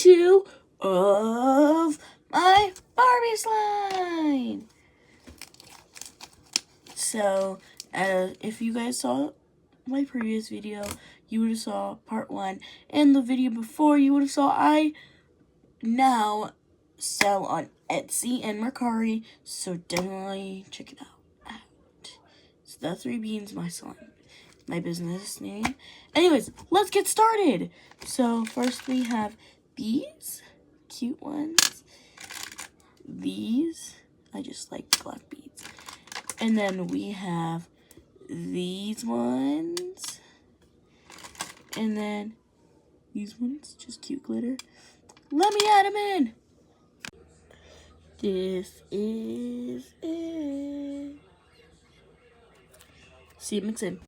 2 of my Barbie slime. So, if you guys saw my previous video, you would have saw part 1, and the video before you would have saw I now sell on Etsy and Mercari, so definitely check it out. So the 3 beans, my slime, my business name. Anyways, let's get started. So first we have these cute ones. These, I just like black beads. And then we have these ones. And then these ones, just cute glitter. Let me add them in. This is it. See you mix in.